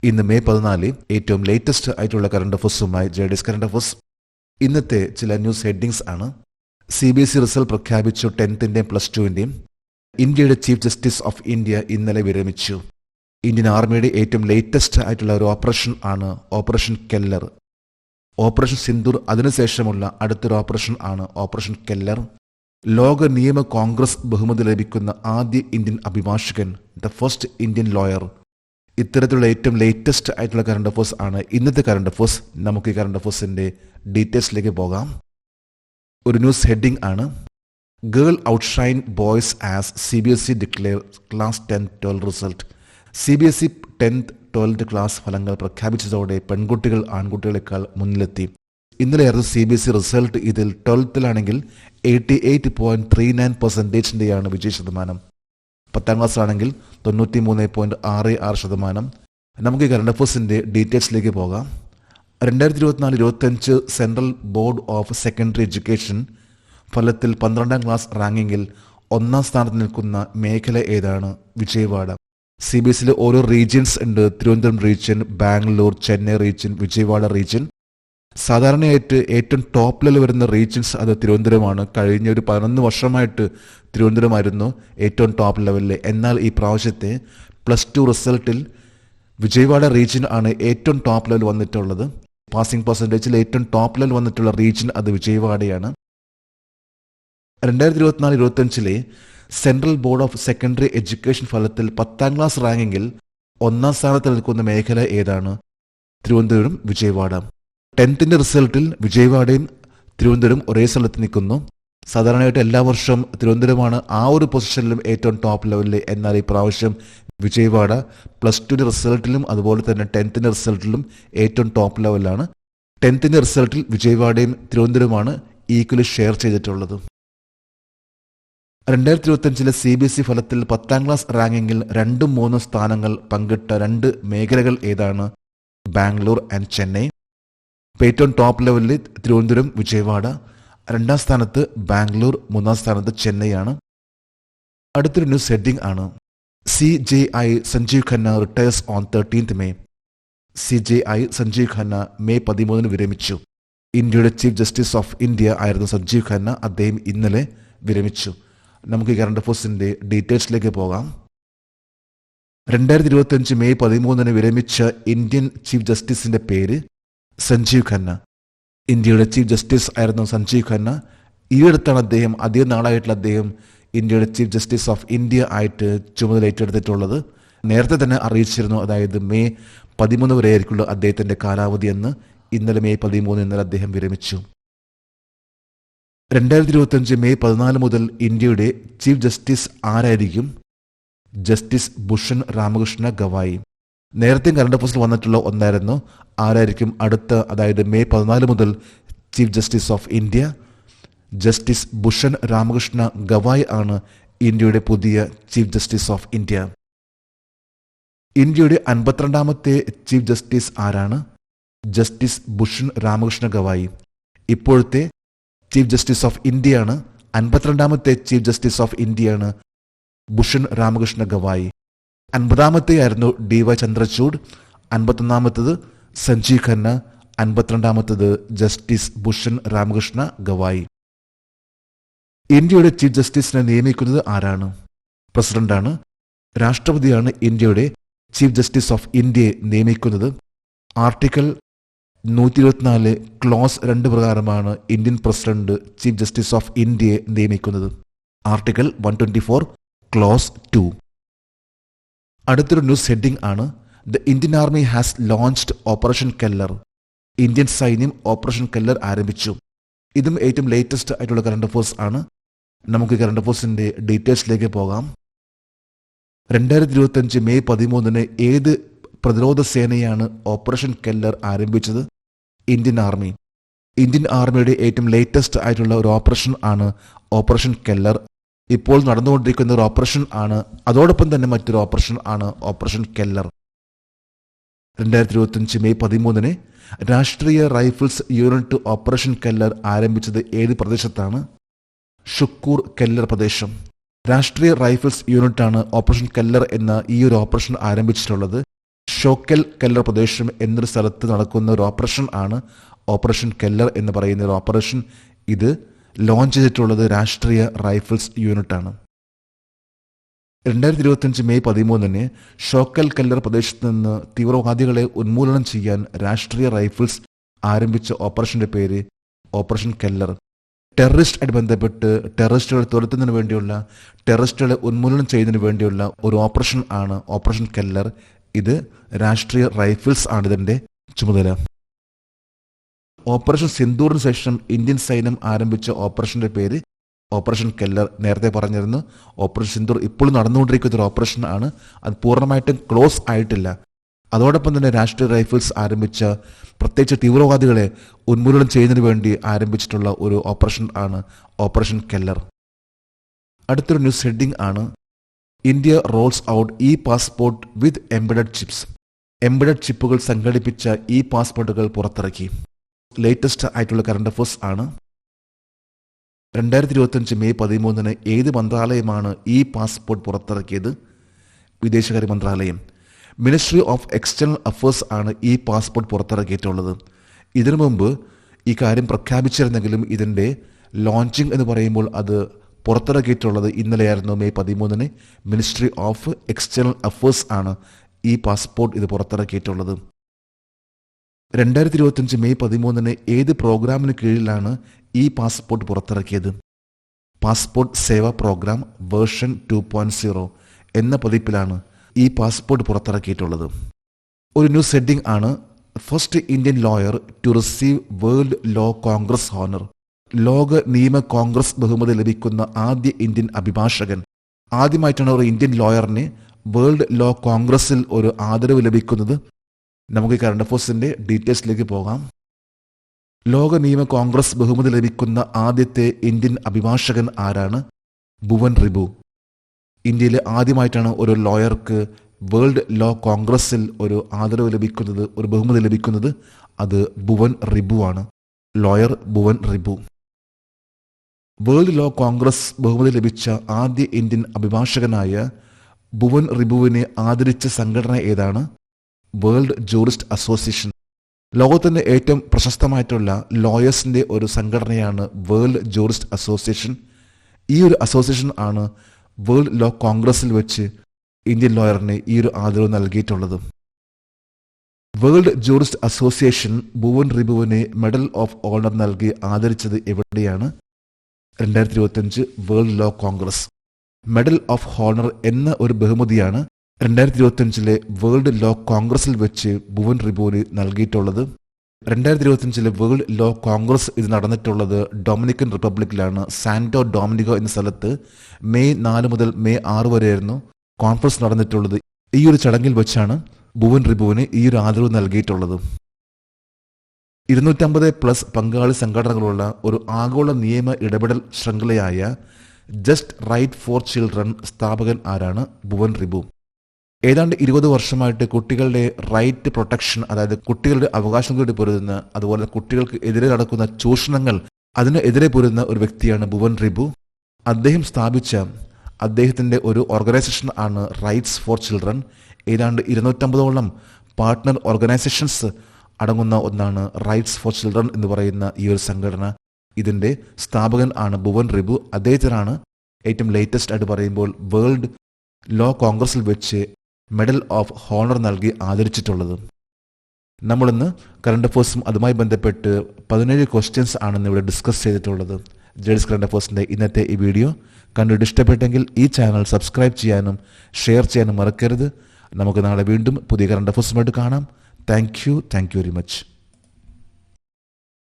ഇന്ന് മെയ് 14 ഏറ്റവും ലേറ്റസ്റ്റ് ആയിട്ടുള്ള കറണ്ട് അഫേഴ്സുമായി ജെഡിഎസ് കറണ്ട് അഫേഴ്സ്. ഇന്നത്തെ ചില ന്യൂസ് ഹെഡിങ്സ് ആണ്. CBSE റിസൾട്ട് പ്രഖ്യാപിച്ചു 10th പ്ലസ് 2. ഇന്ത്യയുടെ ചീഫ് ജസ്റ്റിസ് ഓഫ് ഇന്ത്യ ഇന്നലെ വിരമിച്ചു. ഇന്ത്യൻ ആർമിയുടെ ഏറ്റവും ലേറ്റസ്റ്റ് ആയിട്ടുള്ള ഒരു ഓപ്പറേഷൻ ആണ് ഓപ്പറേഷൻ കെല്ലർ. ഓപ്പറേഷൻ സിന്ദൂർ അതിനുശേഷമുള്ള അടുത്തൊരു ഓപ്പറേഷൻ ആണ് ഓപ്പറേഷൻ കെല്ലർ. ലോക നിയമ കോൺഗ്രസ് ബഹുമതി ലഭിക്കുന്ന ആദ്യ ഇന്ത്യൻ അഭിഭാഷകൻ, ദ ഫസ്റ്റ് ഇന്ത്യൻ ലോയർ. ഇത്തരത്തിലുള്ള ഏറ്റവും ലേറ്റസ്റ്റ് ആയിട്ടുള്ള കറണ്ട് അഫേഴ്സ് ആണ് ഇന്നത്തെ കറണ്ട് അഫേഴ്സ്. നമുക്ക് ഈ കറണ്ട് അഫേഴ്സിന്റെ ഡീറ്റെയിൽസിലേക്ക് പോകാം. ഒരു ന്യൂസ് ഹെഡിംഗ് ആണ്, girl outshine boys as CBSE declare class 10-12 result. CBSE 10th 12th class ഫലങ്ങൾ പ്രഖ്യാപിച്ചതോടെ പെൺകുട്ടികൾ ആൺകുട്ടികളെക്കാൾ മുന്നിലെത്തി. ഇന്നലെയായിരുന്നു CBSE റിസൾട്ട്. ഇതിൽ 12th 88.39% വിജയ ശതമാനം. 10th ക്ലാസ്സിലാണെങ്കിൽ 93.66%. നമുക്ക് ഈ കറണ്ട് അഫേഴ്സിന്റെ ഡീറ്റെയിൽസിലേക്ക് പോകാം. 2024-25 central board of secondary education ഫലത്തിൽ 12th ക്ലാസ് റാങ്കിങ്ങിൽ 1ാം സ്ഥാനത്ത് നിൽക്കുന്ന മേഖല ഏതാണ്? വിജയവാഡ. CBSE ഓരോ റീജിയൻസ് ഉണ്ട്. Thiruvananthapuram region, Bangalore, Chennai region, Vijayawada region. സാധാരണയായിട്ട് ഏറ്റവും ടോപ്പ് ലെവൽ വരുന്ന റീജിയൻസ് അത് തിരുവനന്തപുരമാണ്. കഴിഞ്ഞ ഒരു 11 വർഷമായിട്ട് തിരുവനന്തപുരമായിരുന്നു ഏറ്റവും ടോപ്പ് ലെവലിൽ. എന്നാൽ ഈ പ്രാവശ്യത്തെ പ്ലസ് 2 റിസൾട്ടിൽ വിജയവാഡ റീജിയൻ ആണ് ഏറ്റവും ടോപ്പ് ലെവൽ വന്നിട്ടുള്ളത്. പാസിംഗ് പെർസെൻറ്റേജിൽ ഏറ്റവും ടോപ്പ് ലെവൽ വന്നിട്ടുള്ള റീജിയൻ അത് വിജയവാഡയാണ്. 2024-25 central board of secondary education ഫലത്തിൽ 10th ക്ലാസ് റാങ്കിങ്ങിൽ 1ാം സ്ഥാനത്ത് നിൽക്കുന്ന മേഖല ഏതാണ്? തിരുവനന്തപുരം, വിജയവാഡ. 10th റിസൾട്ടിൽ വിജയവാഡയും തിരുവനന്തപുരം ഒരേ സ്ഥലത്ത് നിൽക്കുന്നു. സാധാരണയായിട്ട് എല്ലാ വർഷവും തിരുവനന്തപുരമാണ് ആ ഒരു പൊസിഷനിലും ഏറ്റവും ടോപ്പ് ലെവലിൽ. എന്നാൽ ഈ പ്രാവശ്യം വിജയവാഡ പ്ലസ് 2 റിസൾട്ടിലും അതുപോലെ തന്നെ 10th റിസൾട്ടിലും ഏറ്റവും ടോപ്പ് ലെവലിലാണ്. 10th റിസൾട്ടിൽ വിജയവാഡയും തിരുവനന്തപുരമാണ് ഈക്വലി ഷെയർ ചെയ്തിട്ടുള്ളത്. 2025 CBSE ഫലത്തിൽ 10th ക്ലാസ് റാങ്കിങ്ങിൽ 2-3 സ്ഥാനങ്ങൾ പങ്കിട്ട 2 മേഖലകൾ ഏതാണ്? ബാംഗ്ലൂർ ആൻഡ് ചെന്നൈ. ഏറ്റവും ടോപ്പ് ലെവലിൽ തിരുവനന്തപുരം, വിജയവാഡ. 2ാം സ്ഥാനത്ത് ബാംഗ്ലൂർ, 3ാം സ്ഥാനത്ത് ചെന്നൈയാണ്. അടുത്തൊരു ന്യൂസ് ഹെഡിംഗ് ആണ്, CJI Sanjiv Khanna retires on 13th May. CJI Sanjiv Khanna May 13 വിരമിച്ചു. ഇന്ത്യയുടെ ചീഫ് ജസ്റ്റിസ് ഓഫ് ഇന്ത്യ ആയിരുന്നു സഞ്ജീവ് ഖന്ന. അദ്ദേഹം ഇന്നലെ വിരമിച്ചു. നമുക്ക് ഈ കറണ്ട് അഫേഴ്സിന്റെ ഡീറ്റെയിൽസിലേക്ക് പോകാം. 2025 മെയ് 13 വിരമിച്ച ഇന്ത്യൻ ചീഫ് ജസ്റ്റിസിന്റെ പേര് സഞ്ജീവ് ഖന്ന. ഇന്ത്യയുടെ ചീഫ് ജസ്റ്റിസ് ആയിരുന്നു സഞ്ജീവ് ഖന്ന. ഈയടുത്താണ് അദ്ദേഹം, അധികം നാളായിട്ടുള്ള അദ്ദേഹം ഇന്ത്യയുടെ ചീഫ് ജസ്റ്റിസ് ഓഫ് ഇന്ത്യ ആയിട്ട് ചുമതല ഏറ്റെടുത്തിട്ടുള്ളത്. നേരത്തെ തന്നെ അറിയിച്ചിരുന്നു, അതായത് മെയ് 13 വരെ ആയിരിക്കുള്ളൂ അദ്ദേഹത്തിന്റെ കാലാവധി എന്ന്. ഇന്നലെ മെയ് 13 ഇന്നലെ അദ്ദേഹം വിരമിച്ചു. 2025 മെയ് 14 മുതൽ ഇന്ത്യയുടെ ചീഫ് ജസ്റ്റിസ് ആരായിരിക്കും? ജസ്റ്റിസ് ഭൂഷൺ രാമകൃഷ്ണ ഗവായി. നേരത്തെ കറണ്ട് അഫേഴ്സിൽ വന്നിട്ടുള്ള ഒന്നായിരുന്നു. ആരായിരിക്കും അടുത്ത, അതായത് മെയ് 14 മുതൽ chief justice of India? Justice Bhushan Ramakrishna Gavai ആണ് ഇന്ത്യയുടെ പുതിയ ചീഫ് ജസ്റ്റിസ് ഓഫ് ഇന്ത്യ. ഇന്ത്യയുടെ 52ാമത്തെ ചീഫ് ജസ്റ്റിസ് ആരാണ്? ജസ്റ്റിസ് ഭൂഷൺ രാമകൃഷ്ണ ഗവായി. ഇപ്പോഴത്തെ ചീഫ് ജസ്റ്റിസ് ഓഫ് ഇന്ത്യയാണ്. 52ാമത്തെ ചീഫ് ജസ്റ്റിസ് ഓഫ് ഇന്ത്യയാണ് ഭൂഷൺ രാമകൃഷ്ണ ഗവായി. 50ാമത്തെ ആയിരുന്നു DY ചന്ദ്രചൂഡ്. 51ാമത്തത് സഞ്ജീവ് ഖന്ന. 52ാമത്തത് ജസ്റ്റിസ് ഭൂഷൺ രാമകൃഷ്ണ ഗവായി. ഇന്ത്യയുടെ ചീഫ് ജസ്റ്റിസിനെ നിയമിക്കുന്നത് ആരാണ്? പ്രസിഡന്റാണ്. രാഷ്ട്രപതിയാണ് ഇന്ത്യയുടെ ചീഫ് ജസ്റ്റിസ് ഓഫ് ഇന്ത്യയെ നിയമിക്കുന്നത്. ആർട്ടിക്കിൾ 124 ക്ലോസ് 2 പ്രകാരമാണ് Indian president chief justice of ഇന്ത്യയെ നിയമിക്കുന്നത്. Article 124 close 2. അടുത്തൊരു ന്യൂസ് ഹെഡിംഗ് ആണ്, the Indian army has launched operation Keller. Indian സൈന്യം ഓപ്പറേഷൻ കെല്ലർ ആരംഭിച്ചു. ഇതും ഏറ്റവും ലേറ്റസ്റ്റ് ആയിട്ടുള്ള കറണ്ട് അഫേഴ്സ് ആണ്. നമുക്ക് കറണ്ട് അഫേഴ്സിന്റെ ഡീറ്റെയിൽസിലേക്ക് പോകാം. 2025 മെയ് 13 ഏത് പ്രതിരോധ സേനയാണ് ഓപ്പറേഷൻ കെല്ലർ ആരംഭിച്ചത്? Indian army. ഇന്ത്യൻ ആർമിയുടെ ഏറ്റവും ലേറ്റസ്റ്റ് ആയിട്ടുള്ള ഒരു ഓപ്പറേഷൻ ആണ് ഓപ്പറേഷൻ കെല്ലർ. ഇപ്പോൾ നടന്നുകൊണ്ടിരിക്കുന്ന ഒരു ഓപ്പറേഷൻ ആണ്. അതോടൊപ്പം തന്നെ മറ്റൊരു ഓപ്പറേഷൻ ആണ് ഓപ്പറേഷൻ കെല്ലർ. 2025 മെയ് 13 രാഷ്ട്രീയ റൈഫിൾസ് യൂണിറ്റ് ഓപ്പറേഷൻ കെല്ലർ ആരംഭിച്ചത് ഏത് പ്രദേശത്താണ്? ഷുക്കൂർ കെല്ലർ പ്രദേശം. രാഷ്ട്രീയ റൈഫിൾസ് യൂണിറ്റാണ് ഓപ്പറേഷൻ കെല്ലർ എന്ന ഈ ഒരു ഓപ്പറേഷൻ ആരംഭിച്ചിട്ടുള്ളത് ഷോക്കൽ കെല്ലർ പ്രദേശം എന്നൊരു സ്ഥലത്ത് നടക്കുന്ന ഒരു ഓപ്പറേഷൻ ആണ് ഓപ്പറേഷൻ കെല്ലർ എന്ന് പറയുന്ന ഒരു ഓപ്പറേഷൻ. ഇത് ലോഞ്ച് ചെയ്തിട്ടുള്ളത് രാഷ്ട്രീയ റൈഫിൾസ് യൂണിറ്റാണ്. 2025 മെയ് 13 ഷോക്കൽ കെല്ലർ പ്രദേശത്ത് നിന്ന് തീവ്രവാദികളെ ഉന്മൂലനം ചെയ്യാൻ രാഷ്ട്രീയ റൈഫിൾസ് ആരംഭിച്ച ഓപ്പറേഷന്റെ പേര് ഓപ്പറേഷൻ കെല്ലർ. ടെററിസ്റ്റായിട്ട് ബന്ധപ്പെട്ട് ടെററിസ്റ്റുകളെ തുരത്തുന്നതിന് വേണ്ടിയുള്ള, ടെററിസ്റ്റുകളെ ഉന്മൂലനം ചെയ്യുന്നതിന് വേണ്ടിയുള്ള ഒരു ഓപ്പറേഷൻ ആണ് ഓപ്പറേഷൻ കെല്ലർ. ഇത് രാഷ്ട്രീയ റൈഫിൾസ് ആണ് ഇതിന്റെ ചുമതല. ഓപ്പറേഷൻ സിന്ദൂറിന് ശേഷം ഇന്ത്യൻ സൈന്യം ആരംഭിച്ച ഓപ്പറേഷന്റെ പേര് ഓപ്പറേഷൻ കെല്ലർ. നേരത്തെ പറഞ്ഞിരുന്നു, ഓപ്പറേഷൻ സിന്ദൂർ ഇപ്പോൾ നടന്നുകൊണ്ടിരിക്കുന്ന ഒരു ഓപ്പറേഷൻ ആണ്. അത് പൂർണ്ണമായിട്ടും ക്ലോസ് ആയിട്ടില്ല. അതോടൊപ്പം തന്നെ രാഷ്ട്രീയ റൈഫിൾസ് ആരംഭിച്ച, പ്രത്യേകിച്ച് തീവ്രവാദികളെ ഉന്മൂലനം ചെയ്യുന്നതിന് വേണ്ടി ആരംഭിച്ചിട്ടുള്ള ഒരു ഓപ്പറേഷൻ ആണ് ഓപ്പറേഷൻ കെല്ലർ. അടുത്തൊരു ന്യൂസ് ഹെഡിംഗ് ആണ് India rolls out e passport with embedded chips. Embedded ചിപ്പുകൾ സംഘടിപ്പിച്ച ഇ പാസ്പോർട്ടുകൾ പുറത്തിറക്കി. ലേറ്റസ്റ്റ് ആയിട്ടുള്ള കറണ്ട് അഫയേഴ്സ് ആണ്. 2025 മെയ് 13 ഏത് മന്ത്രാലയമാണ് ഇ പാസ്പോർട്ട് പുറത്തിറക്കിയത്? വിദേശകാര്യ മന്ത്രാലയം. മിനിസ്ട്രി ഓഫ് എക്സ്റ്റേണൽ അഫയേഴ്സ് ആണ് ഈ പാസ്പോർട്ട് പുറത്തിറക്കിയിട്ടുള്ളത്. ഇതിനു മുമ്പ് ഈ കാര്യം പ്രഖ്യാപിച്ചിരുന്നെങ്കിലും ഇതിൻ്റെ ലോഞ്ചിങ് എന്ന് പറയുമ്പോൾ അത് പുറത്തിറക്കിയിട്ടുള്ളത് ഇന്നലെയായിരുന്നു, May 13. Ministry of external affairs ആണ് ഈ പാസ്പോർട്ട് ഇത് പുറത്തിറക്കിയിട്ടുള്ളത്. 2025 മെയ് 13 ഏത് പ്രോഗ്രാമിന് കീഴിലാണ് ഈ പാസ്പോർട്ട് പുറത്തിറക്കിയത്? പാസ്പോർട്ട് സേവാ പ്രോഗ്രാം വേർഷൻ 2.0 എന്ന പതിപ്പിലാണ് ഈ പാസ്പോർട്ട് പുറത്തിറക്കിയിട്ടുള്ളത്. ഒരു ന്യൂസ് ഹെഡിംഗ് ആണ് first Indian lawyer to receive world law congress honour. ലോക നിയമ കോൺഗ്രസ് ബഹുമതി ലഭിക്കുന്ന ആദ്യ ഇന്ത്യൻ അഭിഭാഷകൻ. ആദ്യമായിട്ടാണ് ഒരു ഇന്ത്യൻ ലോയറിന് വേൾഡ് ലോ കോൺഗ്രസിൽ ഒരു ആദരവ് ലഭിക്കുന്നത്. നമുക്ക് കറണ്ട് അഫയേഴ്സിന്റെ ഡീറ്റെയിൽസിലേക്ക് പോകാം. ലോക നിയമ കോൺഗ്രസ് ബഹുമതി ലഭിക്കുന്ന ആദ്യത്തെ ഇന്ത്യൻ അഭിഭാഷകൻ ആരാണ്? ഭുവൻ റിബു. ഇന്ത്യയിലെ ആദ്യമായിട്ടാണ് ഒരു ലോയർക്ക് വേൾഡ് ലോ കോൺഗ്രസിൽ ഒരു ആദരവ് ലഭിക്കുന്നത്, ഒരു ബഹുമതി ലഭിക്കുന്നത്. അത് ഭുവൻ റിബു ആണ്. Lawyer Bhuvan Ribu. World law congress ബഹുമതി ലഭിച്ച ആദ്യ ഇന്ത്യൻ അഭിഭാഷകനായ ഭുവൻ റിബുവിനെ ആദരിച്ച സംഘടന ഏതാണ്? World jurist association. ലോകത്തിന്റെ ഏറ്റവും പ്രശസ്തമായിട്ടുള്ള ലോയേഴ്സിന്റെ ഒരു സംഘടനയാണ് വേൾഡ് ജൂറിസ്റ്റ് അസോസിയേഷൻ. ഈ ഒരു അസോസിയേഷൻ ആണ് വേൾഡ് ലോ കോൺഗ്രസിൽ വെച്ച് ഇന്ത്യൻ ലോയറിന് ഈ ഒരു ആദരവ് നൽകിയിട്ടുള്ളത്. വേൾഡ് ജൂറിസ്റ്റ് അസോസിയേഷൻ ഭുവൻ റിബുവിനെ മെഡൽ ഓഫ് ഓണർ നൽകി ആദരിച്ചത് എവിടെയാണ്? 2025 world law congress. Medal of honour എന്ന ഒരു ബഹുമതിയാണ് 2025 വേൾഡ് ലോ കോൺഗ്രസിൽ വെച്ച് ഭുവൻ റിബുവിന് നൽകിയിട്ടുള്ളത്. 2025 വേൾഡ് ലോ കോൺഗ്രസ് ഇത് നടന്നിട്ടുള്ളത് ഡൊമിനിക്കൻ റിപ്പബ്ലിക്കിലാണ്. സാന്റോ ഡൊമിനിഗോ എന്ന സ്ഥലത്ത് മെയ് 4 മുതൽ മെയ് 6 വരെയായിരുന്നു കോൺഫറൻസ് നടന്നിട്ടുള്ളത്. ഈ ഒരു ചടങ്ങിൽ വെച്ചാണ് ഭുവൻ റിബുവിന് ഈ ഒരു ആദരവ് നൽകിയിട്ടുള്ളത്. 250+ പങ്കാളി സംഘടനകളുള്ള ഒരു ആഗോള നിയമ ഇടപെടൽ ശൃംഖലയായ ജസ്റ്റ് റൈറ്റ് ഫോർ ചിൽഡ്രൻ സ്ഥാപകൻ ആരാണ്? ഭുവൻ റിബു. ഏതാണ്ട് 20 വർഷമായിട്ട് കുട്ടികളുടെ റൈറ്റ് പ്രൊട്ടക്ഷൻ, അതായത് കുട്ടികളുടെ അവകാശങ്ങളുടെ പൊരുതുന്ന, അതുപോലെ കുട്ടികൾക്ക് എതിരെ നടക്കുന്ന ചൂഷണങ്ങൾ, അതിനെതിരെ പൊരുതുന്ന ഒരു വ്യക്തിയാണ് ഭുവൻ റിബു. അദ്ദേഹം സ്ഥാപിച്ച അദ്ദേഹത്തിന്റെ ഒരു ഓർഗനൈസേഷൻ ആണ് റൈറ്റ്സ് ഫോർ ചിൽഡ്രൻ. ഏതാണ്ട് 250ഓളം പാർട്ട്ണർ ഓർഗനൈസേഷൻസ് അടങ്ങുന്ന ഒന്നാണ് റൈറ്റ്സ് ഫോർ ചിൽഡ്രൻ എന്ന് പറയുന്ന ഈ ഒരു സംഘടന. ഇതിന്റെ സ്ഥാപകൻ ആണ് ഭുവൻ റിബു. അദ്ദേഹത്തിനാണ് ഏറ്റവും ലേറ്റസ്റ്റ് ആയിട്ട് പറയുമ്പോൾ വേൾഡ് ലോ കോൺഗ്രസിൽ വെച്ച് മെഡൽ ഓഫ് ഹോണർ നൽകി ആദരിച്ചിട്ടുള്ളത്. നമ്മളിന്ന് കറണ്ട് അഫയേഴ്സും അതുമായി ബന്ധപ്പെട്ട് 17 ക്വസ്റ്റ്യൻസ് ആണെന്ന് ഇവിടെ ഡിസ്കസ് ചെയ്തിട്ടുള്ളത്. ജേഡീസ് കറണ്ട് അഫയേഴ്സിന്റെ ഇന്നത്തെ ഈ വീഡിയോ കണ്ടിട്ട് ഇഷ്ടപ്പെട്ടെങ്കിൽ ഈ ചാനൽ സബ്സ്ക്രൈബ് ചെയ്യാനും ഷെയർ ചെയ്യാനും മറക്കരുത്. നമുക്ക് നാളെ വീണ്ടും പുതിയ കറണ്ട് അഫയേഴ്സുമായിട്ട് കാണാം. Thank you very much.